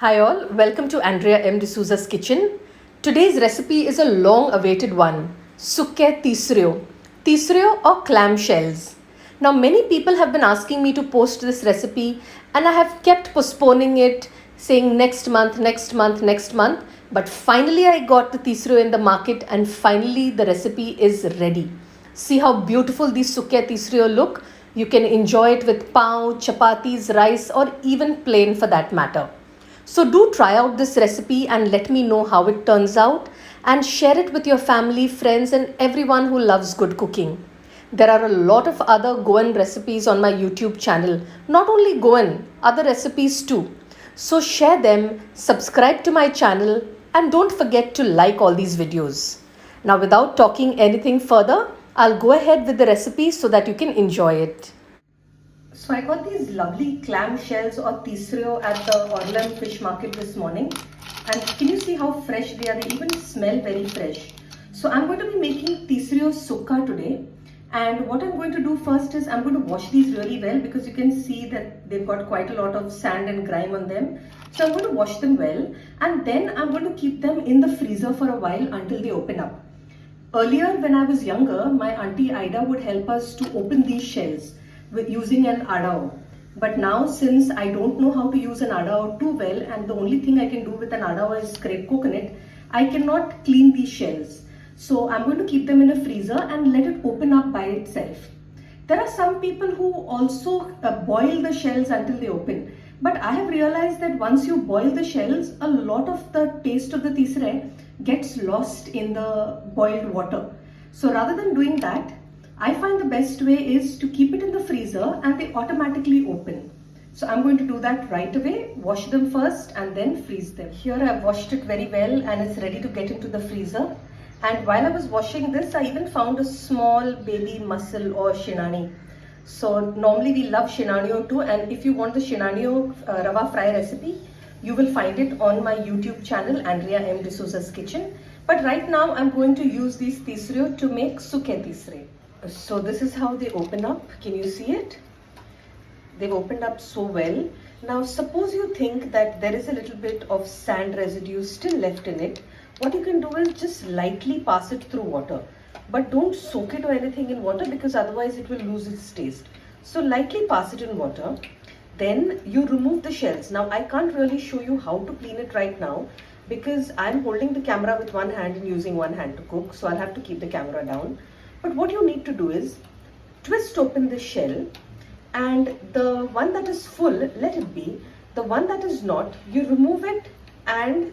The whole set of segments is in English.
Hi all, welcome to Andrea M. D'Souza's kitchen. Today's recipe is a long-awaited one, Sukke Teesrio. Teesrio or clam shells. Now many people have been asking me to post this recipe and I have kept postponing it, saying next month, next month, next month. But finally I got the Teesrio in the market and finally the recipe is ready. See how beautiful these Sukke Teesrio look. You can enjoy it with pav, chapatis, rice or even plain for that matter. So do try out this recipe and let me know how it turns out and share it with your family, friends and everyone who loves good cooking. There are a lot of other Goan recipes on my YouTube channel. Not only Goan, other recipes too. So share them, subscribe to my channel and don't forget to like all these videos. Now without talking anything further, I'll go ahead with the recipe so that you can enjoy it. So I got these lovely clam shells or teesrio at the Orlam fish market this morning. And can you see how fresh they are? They even smell very fresh. So I'm going to be making teesrio sukka today. And what I'm going to do first is I'm going to wash these really well because you can see that they've got quite a lot of sand and grime on them. So I'm going to wash them well and then I'm going to keep them in the freezer for a while until they open up. Earlier when I was younger, my auntie Ida would help us to open these shells with using an adao. But now since I don't know how to use an adao too well and the only thing I can do with an adao is scrape coconut, I cannot clean these shells. So I'm going to keep them in a freezer and let it open up by itself. There are some people who also boil the shells until they open. But I have realized that once you boil the shells, a lot of the taste of the tisre gets lost in the boiled water. So rather than doing that, I find the best way is to keep it in the freezer and they automatically open. So I'm going to do that right away, wash them first and then freeze them. Here I've washed it very well and it's ready to get into the freezer. And while I was washing this, I even found a small baby mussel or shinani. So normally we love shinanio too, and if you want the shinanio rava fry recipe, you will find it on my YouTube channel, Andrea M. D'Souza's Kitchen. But right now I'm going to use these teesrio to make sukke teesre. So this is how they open up. Can you see it? They've opened up so well. Now suppose you think that there is a little bit of sand residue still left in it. What you can do is just lightly pass it through water. But don't soak it or anything in water because otherwise it will lose its taste. So lightly pass it in water. Then you remove the shells. Now I can't really show you how to clean it right now because I'm holding the camera with one hand and using one hand to cook. So I'll have to keep the camera down. But what you need to do is twist open the shell and the one that is full, let it be. The one that is not, you remove it and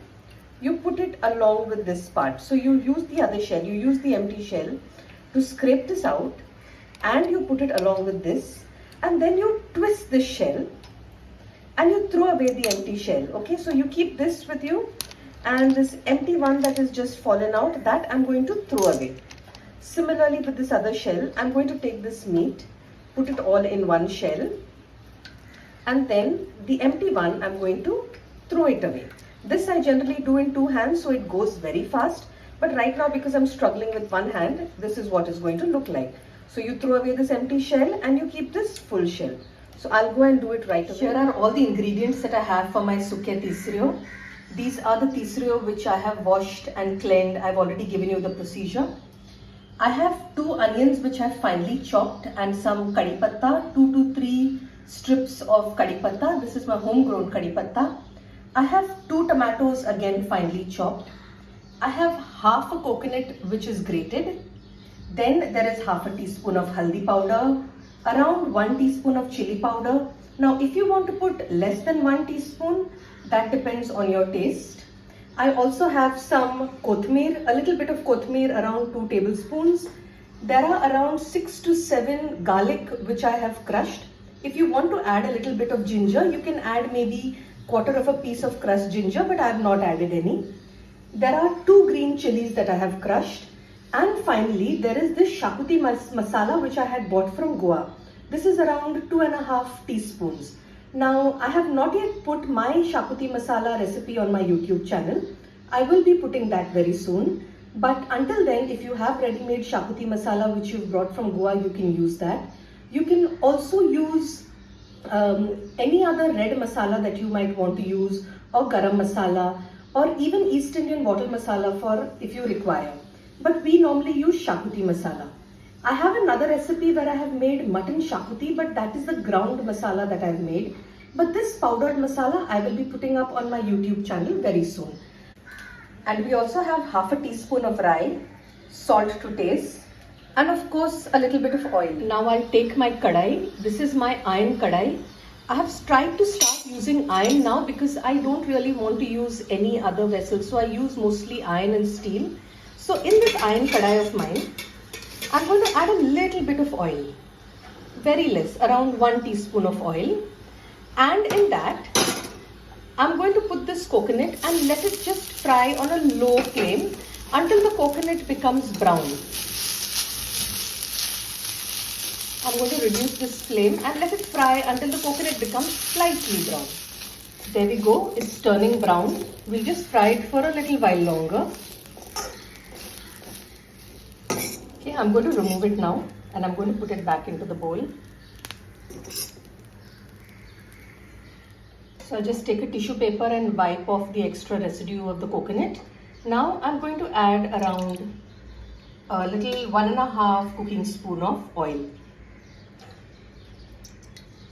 you put it along with this part. So you use the other shell, you use the empty shell to scrape this out and you put it along with this and then you twist this shell and you throw away the empty shell. Okay, so you keep this with you and this empty one that is just fallen out, that I'm going to throw away. Similarly with this other shell, I'm going to take this meat, put it all in one shell and then the empty one I'm going to throw it away. This I generally do in two hands so it goes very fast, but right now because I'm struggling with one hand, this is what it's going to look like. So you throw away this empty shell and you keep this full shell. So I'll go and do it right away. Here are all the ingredients that I have for my sukke teesrio. These are the teesrio which I have washed and cleaned. I've already given you the procedure. I have 2 onions which I've finely chopped and some kadhi patta, 2 to 3 strips of kadhi patta. This is my homegrown kadhi patta. I have 2 tomatoes again finely chopped. I have half a coconut which is grated. Then there is half a teaspoon of haldi powder, around 1 teaspoon of chili powder. Now if you want to put less than 1 teaspoon, that depends on your taste. I also have some kothmir, a little bit of kothmir, around 2 tablespoons. There are around 6 to 7 garlic which I have crushed. If you want to add a little bit of ginger, you can add maybe quarter of a piece of crushed ginger, but I have not added any. There are 2 green chilies that I have crushed. And finally, there is this shakuti masala which I had bought from Goa. This is around 2.5 teaspoons. Now, I have not yet put my shakuti masala recipe on my YouTube channel. I will be putting that very soon. But until then, if you have ready-made shakuti masala which you've brought from Goa, you can use that. You can also use any other red masala that you might want to use, or garam masala or even East Indian bottle masala for if you require. But we normally use shakuti masala. I have another recipe where I have made mutton shakuti, but that is the ground masala that I have made. But this powdered masala I will be putting up on my YouTube channel very soon. And we also have half a teaspoon of rye, salt to taste, and of course a little bit of oil. Now I'll take my kadai. This is my iron kadai. I have tried to start using iron now because I don't really want to use any other vessel. So I use mostly iron and steel. So in this iron kadai of mine, I'm going to add a little bit of oil. Very less, around 1 teaspoon of oil. And in that, I'm going to put this coconut and let it just fry on a low flame until the coconut becomes brown. I'm going to reduce this flame and let it fry until the coconut becomes slightly brown. There we go, it's turning brown. We'll just fry it for a little while longer. Okay, I'm going to remove it now and I'm going to put it back into the bowl. So I'll just take a tissue paper and wipe off the extra residue of the coconut. Now I'm going to add around a little 1.5 cooking spoon of oil.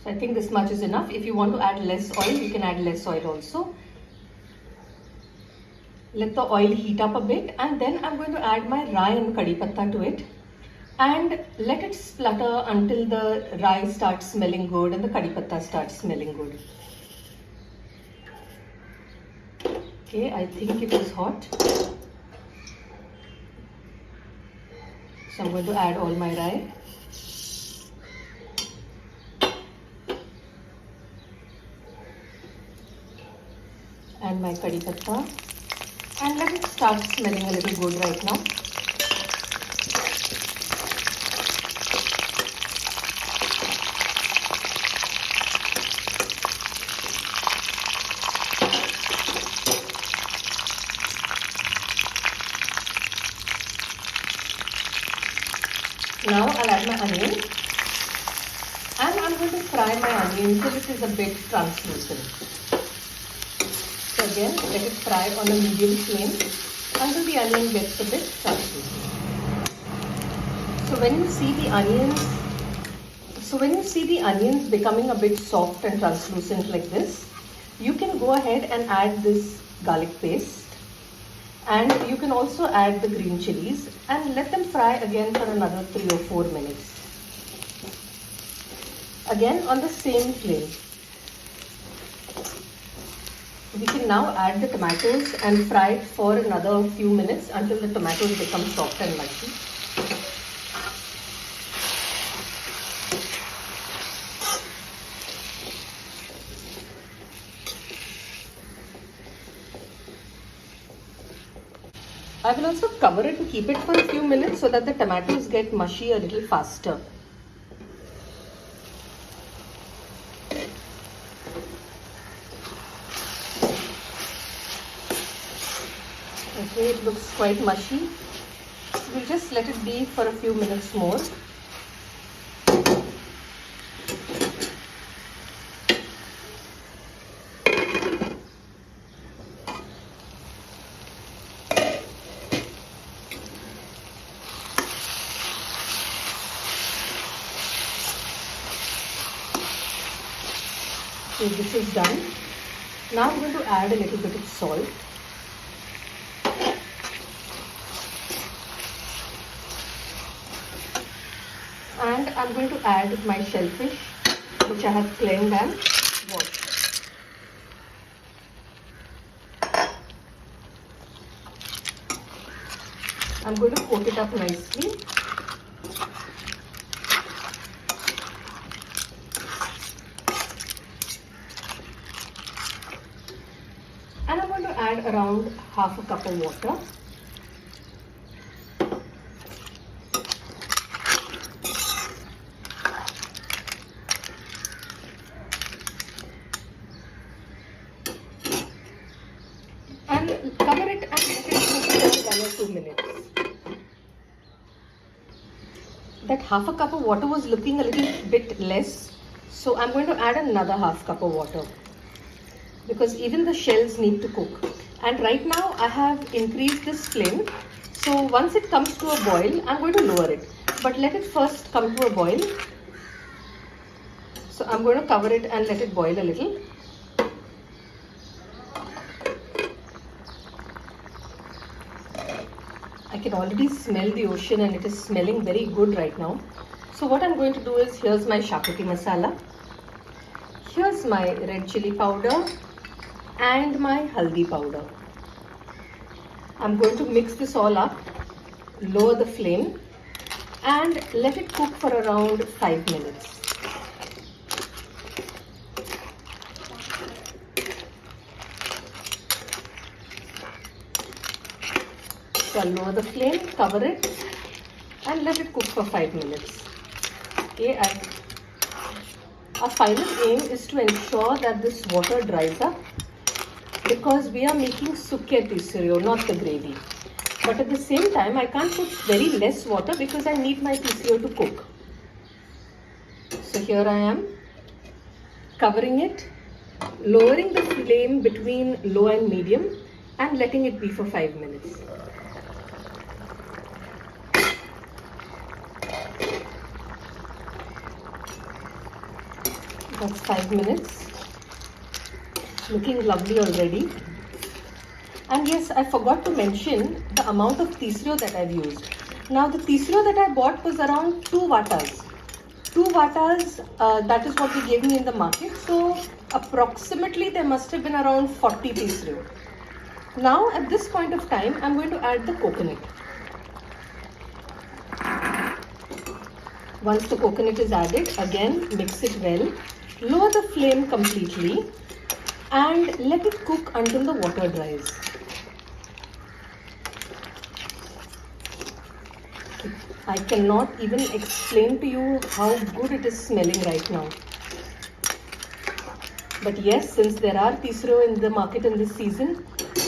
So I think this much is enough. If you want to add less oil, you can add less oil also. Let the oil heat up a bit and then I'm going to add my rye and kadhi patta to it. And let it splutter until the rye starts smelling good and the kadhi patta starts smelling good. Okay, I think it is hot. So I'm going to add all my rye. And my kadhi patta, and let it start smelling a little good right now. Now I'll add my onion and I'm going to fry my onion till it is a bit translucent. So again, let it fry on a medium flame until the onion gets a bit translucent. So when you see the onions becoming a bit soft and translucent like this, you can go ahead and add this garlic paste. And you can also add the green chilies and let them fry again for another 3 or 4 minutes. Again on the same flame. We can now add the tomatoes and fry it for another few minutes until the tomatoes become soft and mushy. I will also cover it and keep it for a few minutes so that the tomatoes get mushy a little faster. Okay, it looks quite mushy. So we'll just let it be for a few minutes more. So this is done. Now I'm going to add a little bit of salt. And I'm going to add my shellfish, which I have cleaned and washed. I'm going to coat it up nicely. And I'm going to add around half a cup of water. And cover it and let it cook for 1 or 2 minutes. That half a cup of water was looking a little bit less, so I'm going to add another half cup of water. because even the shells need to cook. And right now I have increased this flame. So once it comes to a boil, I'm going to lower it. But let it first come to a boil. So I'm going to cover it and let it boil a little. I can already smell the ocean and it is smelling very good right now. So what I'm going to do is, here's my shakuti masala. Here's my red chili powder and my haldi powder. I'm going to mix this all up, lower the flame and let it cook for around 5 minutes. So I'll lower the flame, cover it and let it cook for 5 minutes. Okay, our final aim is to ensure that this water dries up, because we are making sukke teesrio, not the gravy. But at the same time, I can't put very less water because I need my teesrio to cook. So here I am, covering it, lowering the flame between low and medium and letting it be for 5 minutes. That's 5 minutes. Looking lovely already. And yes, I forgot to mention the amount of teesrio that I've used. Now the teesrio that I bought was around 2 vatas. 2 vatas, that is what they gave me in the market. So approximately there must have been around 40 teesrio. Now at this point of time, I'm going to add the coconut. Once the coconut is added, again mix it well. Lower the flame completely and let it cook until the water dries. I cannot even explain to you how good it is smelling right now. But yes, since there are teesrio in the market in this season,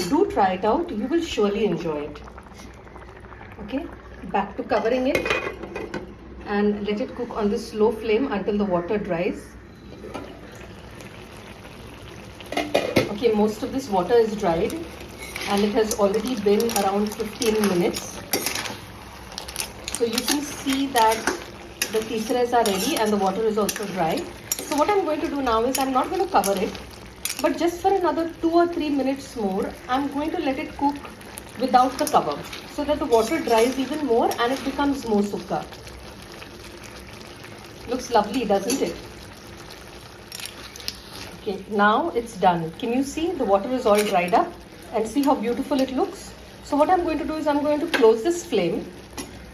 do try it out. You will surely enjoy it. Okay, back to covering it and let it cook on the slow flame until the water dries. Okay, most of this water is dried and it has already been around 15 minutes. So you can see that the teesrios are ready and the water is also dry. So what I'm going to do now is, I'm not going to cover it, but just for another 2 or 3 minutes more, I'm going to let it cook without the cover, so that the water dries even more and it becomes more sukka. Looks lovely, doesn't it? Okay, now it's done. Can you see the water is all dried up and see how beautiful it looks? So what I'm going to do is, I'm going to close this flame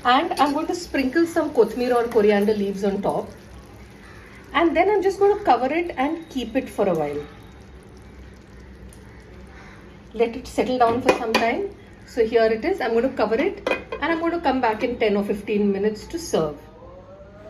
and I'm going to sprinkle some kothmir or coriander leaves on top. And then I'm just going to cover it and keep it for a while. Let it settle down for some time. So here it is. I'm going to cover it and I'm going to come back in 10 or 15 minutes to serve.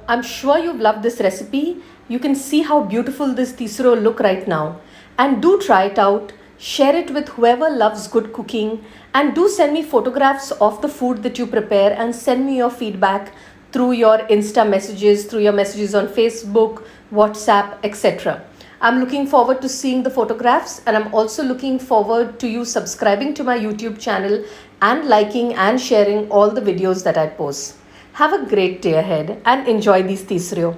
I'm sure you've loved this recipe. You can see how beautiful this teesrio look right now. And do try it out. Share it with whoever loves good cooking. And do send me photographs of the food that you prepare and send me your feedback through your Insta messages, through your messages on Facebook, WhatsApp, etc. I'm looking forward to seeing the photographs, and I'm also looking forward to you subscribing to my YouTube channel and liking and sharing all the videos that I post. Have a great day ahead and enjoy these teesrio.